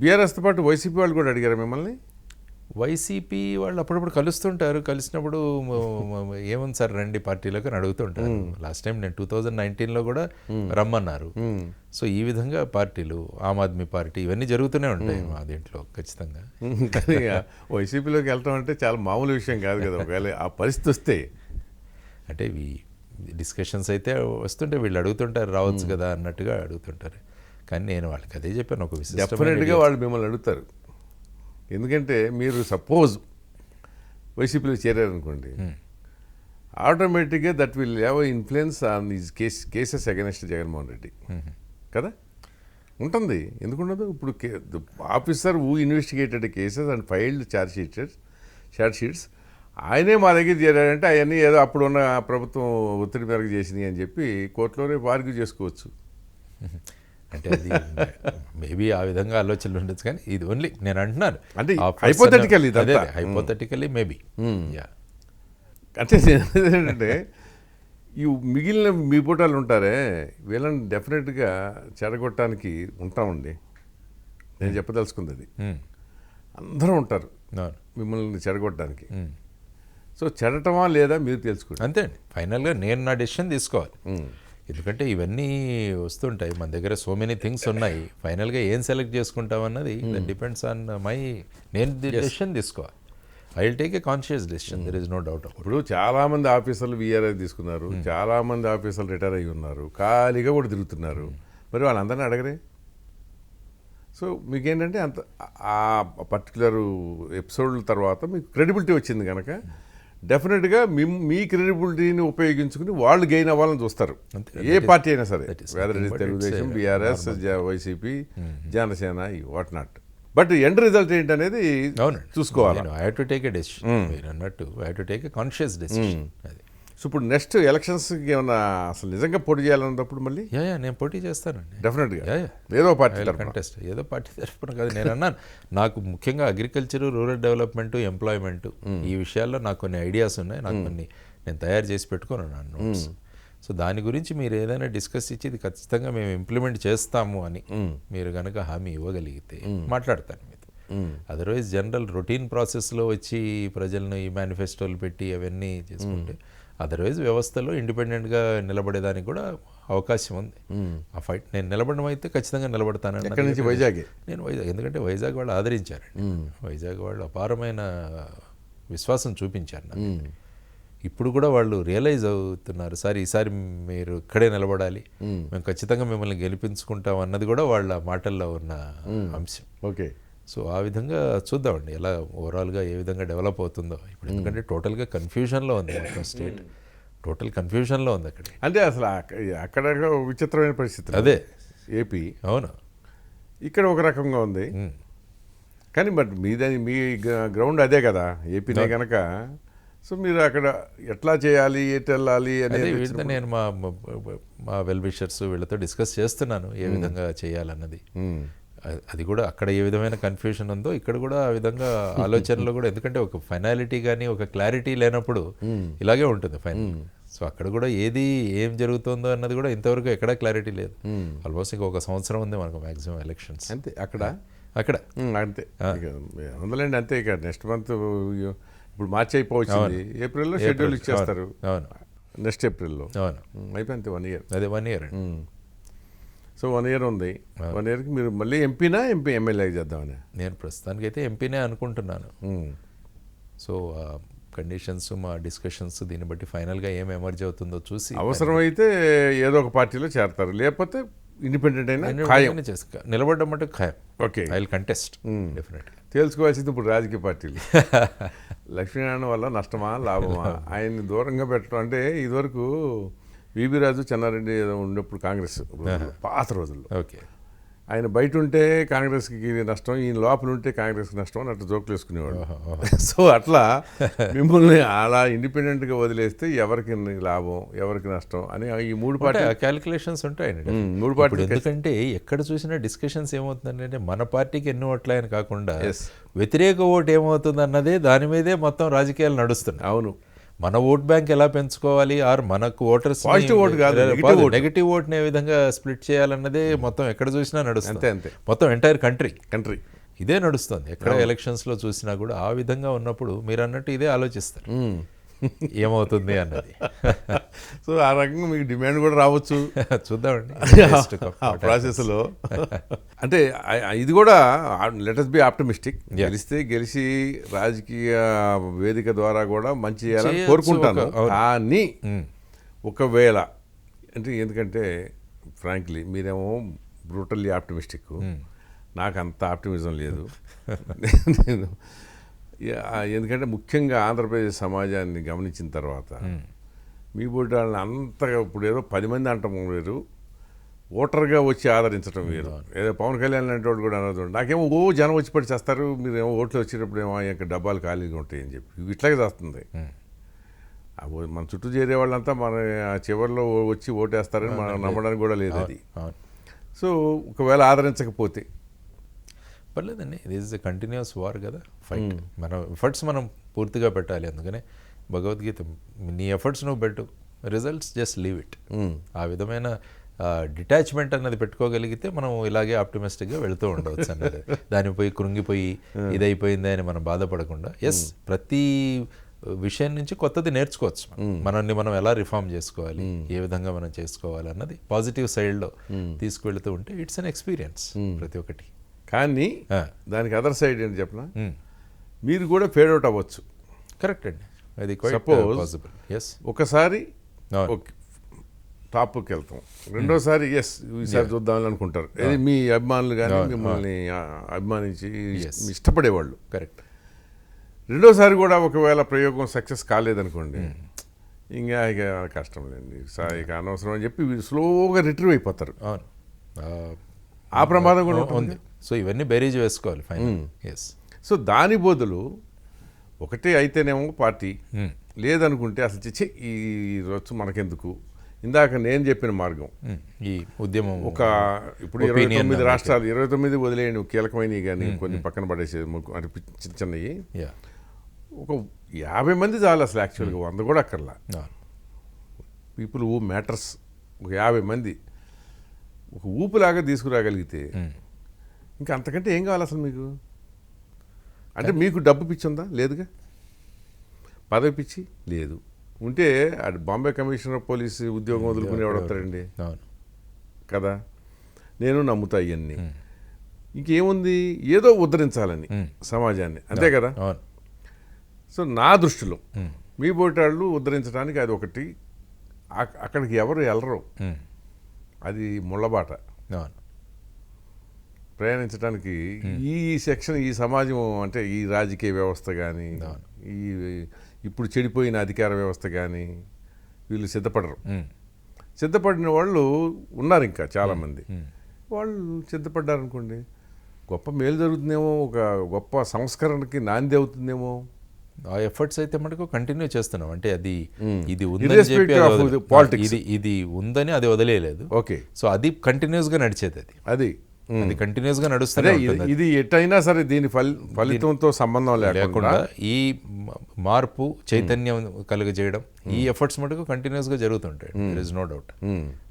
బీఆర్ఎస్తో పాటు వైసీపీ వాళ్ళు కూడా అడిగారు మిమ్మల్ని? వైసీపీ వాళ్ళు అప్పుడప్పుడు కలుస్తుంటారు. కలిసినప్పుడు ఏముంది సార్ రండి పార్టీలోకి అని అడుగుతుంటారు. లాస్ట్ టైం నేను 2019లో కూడా రమ్మన్నారు. సో ఈ విధంగా పార్టీలు, ఆమ్ ఆద్మీ పార్టీ ఇవన్నీ జరుగుతూనే ఉంటాయి మా దీంట్లో ఖచ్చితంగా. కానీ వైసీపీలోకి వెళ్ళటం అంటే చాలా మామూలు విషయం కాదు కదా. ఒకవేళ ఆ పరిస్థితి వస్తే అంటే ఇవి డిస్కషన్స్ అయితే వస్తుంటే వీళ్ళు అడుగుతుంటారు రావచ్చు కదా అన్నట్టుగా అడుగుతుంటారు. కానీ నేను వాళ్ళకి అదే చెప్పాను, ఒక డెఫినెట్గా వాళ్ళు మిమ్మల్ని అడుగుతారు. ఎందుకంటే మీరు సపోజ్ వైసీపీలో చేరారనుకోండి, ఆటోమేటిక్గా that will have influence on these cases against Jaganmohan Reddy కదా. ఉంటుంది, ఎందుకుండదు. ఇప్పుడు officer who investigated cases and filed charge sheets ఆయనే మా దగ్గర చేరాడంటే అవన్నీ ఏదో అప్పుడున్న ప్రభుత్వం ఒత్తిడి మేరకు చేసినాయి అని చెప్పి కోర్టులో రేపు ఆర్గ్యూ చేసుకోవచ్చు. అంటే అది మేబీ ఆ విధంగా ఆలోచనలు ఉండొచ్చు, కానీ ఇది ఓన్లీ నేను అంటున్నాను అంటే హైపోథెటికల్లీ మేబీ. అంటే ఏంటంటే ఈ మిగిలిన మీ పూటలు ఉంటారే వీళ్ళని డెఫినెట్గా చెడగొట్టడానికి ఉంటామండి. నేను చెప్పదలుచుకుంది అది. అందరూ ఉంటారు మిమ్మల్ని చెడగొట్టడానికి. సో చెడటమా లేదా మీరు తెలుసుకోండి అంతే అండి. ఫైనల్గా నేను నా డెసిషన్ తీసుకోవాలి. ఎందుకంటే ఇవన్నీ వస్తుంటాయి మన దగ్గర, సో మెనీ థింగ్స్ ఉన్నాయి. ఫైనల్గా ఏం సెలెక్ట్ చేసుకుంటామన్నది దట్ డిపెండ్స్ ఆన్ నేను డెసిషన్ తీసుకోవాలి. I will take a conscious decision, there is no doubt. ఇప్పుడు చాలామంది ఆఫీసర్లు వీఆర్ఐ తీసుకున్నారు, చాలామంది ఆఫీసర్లు రిటైర్ అయ్యి ఉన్నారు, ఖాళీగా కూడా తిరుగుతున్నారు. మరి వాళ్ళందరినీ అడగరే? సో మీకేంటంటే అంత ఆ పర్టికులర్ ఎపిసోడ్ల తర్వాత మీకు క్రెడిబిలిటీ వచ్చింది కనుక డెఫినెట్గా మీ క్రెడిబిలిటీని ఉపయోగించుకుని వాళ్ళు గెయిన్ అవ్వాలని చూస్తారు. ఏ పార్టీ అయినా సరే, whether it is Telugu Desam, BRS, YCP, Janasena, what not. But end result ఏంటనేది చూసుకోవాలి. I have to take a decision. మీరు అన్నట్టు I have to take a conscious decision. అది. సో ఇప్పుడు నెక్స్ట్ ఎలక్షన్స్కి ఏమన్నా అసలు నిజంగా పోటీ చేయాలన్నప్పుడు మళ్ళీ నేను పోటీ చేస్తానండి డెఫినెట్గా. ఏదో పార్టీ కంటెస్ట్, ఏదో పార్టీ తరఫున కాదు. నేను అన్నాను, నాకు ముఖ్యంగా అగ్రికల్చర్, రూరల్ డెవలప్మెంట్, ఎంప్లాయ్మెంట్ ఈ విషయాల్లో నాకు కొన్ని ఐడియాస్ ఉన్నాయి. నాకు కొన్ని నేను తయారు చేసి పెట్టుకున్నాను నోట్స్. సో దాని గురించి మీరు ఏదైనా డిస్కస్ ఇచ్చి ఇది ఖచ్చితంగా మేము ఇంప్లిమెంట్ చేస్తాము అని మీరు కనుక హామీ ఇవ్వగలిగితే మాట్లాడతాను మీతో. అదర్వైజ్ జనరల్ రొటీన్ ప్రాసెస్లో వచ్చి ప్రజలను ఈ మేనిఫెస్టోలు పెట్టి అవన్నీ చేసుకుంటే అదర్వైజ్ వ్యవస్థలో ఇండిపెండెంట్గా నిలబడేదానికి కూడా అవకాశం ఉంది. ఆ ఫైట్ నేను నిలబడడం అయితే ఖచ్చితంగా నిలబడతాను. ఎక్కడి నుంచి? వైజాగ్. నేను వైజాగ్, ఎందుకంటే వైజాగ్ వాళ్ళు ఆదరించారండి. వైజాగ్ వాళ్ళు అపారమైన విశ్వాసం చూపించారు నాకు. ఇప్పుడు కూడా వాళ్ళు రియలైజ్ అవుతున్నారు, సార్ ఈసారి మీరు ఇక్కడే నిలబడాలి, మేము ఖచ్చితంగా మిమ్మల్ని గెలిపించుకుంటాం అన్నది కూడా వాళ్ళ మాటల్లో ఉన్న అంశం. ఓకే. సో ఆ విధంగా చూద్దామండి ఎలా ఓవరాల్గా ఏ విధంగా డెవలప్ అవుతుందో. ఇప్పుడు ఎందుకంటే టోటల్గా కన్ఫ్యూజన్లో ఉంది మొత్తం స్టేట్, టోటల్ కన్ఫ్యూజన్లో ఉంది అక్కడ. అంటే అసలు అక్కడ విచిత్రమైన పరిస్థితి అదే ఏపీ. అవును, ఇక్కడ ఒక రకంగా ఉంది. కానీ బట్ మీ గ్రౌండ్ అదే కదా ఏపీనే కనుక. సో మీరు అక్కడ ఎట్లా చేయాలి, ఎటు వెళ్ళాలి అనేది వీళ్ళతో నేను మా వెల్ విషర్స్ వీళ్ళతో డిస్కస్ చేస్తున్నాను ఏ విధంగా చేయాలన్నది. అది కూడా అక్కడ ఏ విధమైన కన్ఫ్యూషన్ ఉందో ఇక్కడ కూడా ఆ విధంగా ఆలోచనలో కూడా, ఎందుకంటే ఒక ఫైనాలిటీ కానీ ఒక క్లారిటీ లేనప్పుడు ఇలాగే ఉంటుంది ఫైనల్. సో అక్కడ కూడా ఏం జరుగుతుందో అన్నది కూడా ఇంతవరకు ఎక్కడా క్లారిటీ లేదు. ఆల్మోస్ట్ ఇంకొక సంవత్సరం ఉంది మనకు మ్యాక్సిమం ఎలక్షన్స్. అంతే అక్కడ అంతే ఉందలేండి. అంతే ఇక నెక్స్ట్ మంత్ ఇప్పుడు మార్చి అయిపోవచ్చింది, ఏప్రిల్లో షెడ్యూల్ ఇచ్చేస్తారు. నెక్స్ట్ ఏప్రిల్లో అయిపోయింది 1 year. అదే 1 year. సో 1 year ఉంది. 1 yearకి మీరు మళ్ళీ ఎమ్మెల్యే చేద్దామని నేను ప్రస్తుతానికి అయితే ఎంపీనే అనుకుంటున్నాను. సో కండిషన్స్, మా డిస్కషన్స్ దీన్ని బట్టి ఫైనల్గా ఏం ఎమర్జ్ అవుతుందో చూసి అవసరమైతే ఏదో ఒక పార్టీలో చేరతారు, లేకపోతే ఇండిపెండెంట్ అయినా నిలబడడం అంటే ఖాయం. ఓకే, ఐ విల్ కంటెస్ట్ డెఫినెట్గా. తెలుసుకోవాల్సింది ఇప్పుడు రాజకీయ పార్టీలు లక్ష్మీనారాయణ వల్ల నష్టమా లాభమా ఆయన్ని దూరంగా పెట్టడం. అంటే ఇదివరకు విబి రాజు, చెన్నారెడ్డి ఉన్నప్పుడు కాంగ్రెస్ పాత రోజుల్లో ఓకే, ఆయన బయట ఉంటే కాంగ్రెస్కి నష్టం, ఈయన లోపల ఉంటే కాంగ్రెస్కి నష్టం అని అట్లా జోకులు వేసుకునేవాడు. సో అట్లా మిమ్మల్ని అలా ఇండిపెండెంట్గా వదిలేస్తే ఎవరికి లాభం, ఎవరికి నష్టం అని ఈ 3 పార్టీ క్యాలిక్యులేషన్స్ ఉంటాయండి. 3 పార్టీలు. ఎందుకంటే ఎక్కడ చూసినా డిస్కషన్స్ ఏమవుతుందంటే మన పార్టీకి ఎన్ని ఓట్లని కాకుండా వ్యతిరేక ఓటు ఏమవుతుంది అన్నదే, దాని మీదే మొత్తం రాజకీయాలు నడుస్తున్నాయి. అవును, మన ఓట్ బ్యాంక్ ఎలా పెంచుకోవాలి ఆర్ మనకు ఓటర్స్ Positive vote కాదు, negative vote. నెగిటివ్ ఓట్ని ఏ విధంగా స్ప్లిట్ చేయాలన్నదే మొత్తం ఎక్కడ చూసినా నడుస్తుంది, అంతే. మొత్తం ఎంటైర్ కంట్రీ కంట్రీ ఇదే నడుస్తుంది. ఎక్కడ ఎలక్షన్స్లో చూసినా కూడా ఆ విధంగా ఉన్నప్పుడు మీరు అన్నట్టు ఇదే ఆలోచిస్తారు ఏమవుతుంది అన్నది. సో ఆ రకంగా మీకు డిమాండ్ కూడా రావచ్చు చూద్దామండి ఆ ప్రాసెస్లో. అంటే ఇది కూడా లెటస్ బి ఆప్టమిస్టిక్. గెలిచి రాజకీయ వేదిక ద్వారా కూడా మంచి చేయాలని చేయొచ్చు కోరుకుంటాను. అవును. కానీ ఒకవేళ అంటే ఎందుకంటే ఫ్రాంక్లీ మీరేమో బ్రూటల్లీ ఆప్టమిస్టిక్, నాకు అంత ఆప్టిమిజం లేదు. నేను ఎందుకంటే ముఖ్యంగా ఆంధ్రప్రదేశ్ సమాజాన్ని గమనించిన తర్వాత మీ బోటి వాళ్ళని అంతగా ఇప్పుడు ఏదో 10 మంది అంటాం వేరు, ఓటర్గా వచ్చి ఆదరించడం వేరు. ఏదో పవన్ కళ్యాణ్ లాంటి వాడు కూడా అనదు, నాకేమో జనం వచ్చి పడి చేస్తారు, మీరేమో ఓట్లు వచ్చేటప్పుడు ఏమో ఇంకా డబ్బాలు ఖాళీగా ఉంటాయని చెప్పి ఇట్లాగే చేస్తుంది. మన చుట్టూ చేరే వాళ్ళంతా మన చివరిలో వచ్చి ఓటేస్తారని మనం నమ్మడానికి కూడా లేదు అది. సో ఒకవేళ ఆదరించకపోతే పర్లేదండి, ఇది ఈజ్ ఎ కంటిన్యూస్ వార్ కదా, ఫైట్. మన ఎఫర్ట్స్ మనం పూర్తిగా పెట్టాలి. అందుకనే భగవద్గీత నీ ఎఫర్ట్స్ నువ్వు పెట్టు, రిజల్ట్స్ జస్ట్ లీవ్ ఇట్. ఆ విధమైన డిటాచ్మెంట్ అన్నది పెట్టుకోగలిగితే మనం ఇలాగే ఆప్టిమిస్టిక్గా వెళుతూ ఉండవచ్చు అన్నది. దానిపై కృంగిపోయి ఇదైపోయింది అని మనం బాధపడకుండా ఎస్ ప్రతి విషయం నుంచి కొత్తది నేర్చుకోవచ్చు. మనల్ని మనం ఎలా రిఫార్మ్ చేసుకోవాలి, ఏ విధంగా మనం చేసుకోవాలి అన్నది పాజిటివ్ సైడ్లో తీసుకువెళుతూ ఉంటే ఇట్స్ అన్ ఎక్స్పీరియన్స్ ప్రతి ఒక్కటి. కానీ దానికి అదర్ సైడ్ ఏంటి చెప్పనా, మీరు కూడా ఫేడ్ అవుట్ అవ్వచ్చు. కరెక్ట్ అండి, అది పాసిబుల్. ఎస్ ఒకసారి టాప్కి వెళ్తాం, రెండోసారి ఎస్ ఈసారి చూద్దామని అనుకుంటారు. ఇది మీ అభిమానులు కానీ మిమ్మల్ని అభిమానించి ఇష్టపడేవాళ్ళు. కరెక్ట్. రెండోసారి కూడా ఒకవేళ ప్రయోగం సక్సెస్ కాలేదనుకోండి, ఇంకా ఇక కష్టం లేండి, ఇక అనవసరం అని చెప్పి స్లోగా రిట్రీవ్ అయిపోతారు. అవును, ఆ ప్రమాదం కూడా ఉంది. సో ఇవన్నీ బేరీజ్ వేసుకోవాలి ఫైనల్. ఎస్. సో దాని బదులు ఒకటే అయితేనేమో పార్టీ, లేదనుకుంటే అసలు చిచ్చి ఈ రోజు మనకెందుకు, ఇందాక నేను చెప్పిన మార్గం ఈ ఉద్యమం ఇప్పుడు 29 రాష్ట్రాలు 29 వదిలేయండి, కీలకమైనవి కానీ కొన్ని పక్కన పడేసేది అంటే చిన్న చిన్నవి, ఒక 50 మంది చాలు అసలు. యాక్చువల్గా 100 కూడా అక్కర్లా. పీపుల్ హూ మ్యాటర్స్ ఒక 50 మంది ఒక ఊపులాగా తీసుకురాగలిగితే ఇంకా అంతకంటే ఏం కావాలి అసలు మీకు? అంటే మీకు డబ్బు పిచ్చి ఉందా? లేదుగా. పదవి పిచ్చి లేదు. ఉంటే అటు బాంబే కమిషనర్ పోలీసు ఉద్యోగం వదులుకునేవాడు వస్తాడండి కదా. నేను నమ్ముతా ఇవన్నీ. ఇంకేముంది, ఏదో ఉద్ధరించాలని సమాజాన్ని, అంతే కదా. సో నా దృష్టిలో మీ బోటాళ్ళు ఉద్ధరించడానికి అది ఒకటి. అక్కడికి ఎవరు వెళ్ళరు, అది ముళ్ళబాట. ప్రయాణించడానికి ఈ సెక్షన్, ఈ సమాజం అంటే ఈ రాజకీయ వ్యవస్థ కానీ, ఈ ఇప్పుడు చెడిపోయిన అధికార వ్యవస్థ కానీ వీళ్ళు సిద్ధపడరు. సిద్ధపడిన వాళ్ళు ఉన్నారు ఇంకా చాలామంది. వాళ్ళు సిద్ధపడ్డారనుకోండి, గొప్ప మేలు జరుగుతుందేమో, ఒక గొప్ప సంస్కరణకి నాంది అవుతుందేమో. ఆ ఎఫర్ట్స్ అయితే మనకు కంటిన్యూ చేస్తున్నాం. అంటే అది ఇది ఉందని చెప్పి ఇది ఉందని అది వదిలేయలేదు. ఓకే. సో అది కంటిన్యూస్గా నడిచేది. అది కంటిన్యూస్గా నడుస్తుంది. ఇది ఎట్టయినా సరే దీని ఫలితంతో సంబంధం లేకుండా ఈ మార్పు చైతన్యం కలుగజేయడం, ఈ ఎఫర్ట్స్ మటుకు కంటిన్యూస్గా జరుగుతుంటాయి. There is no doubt.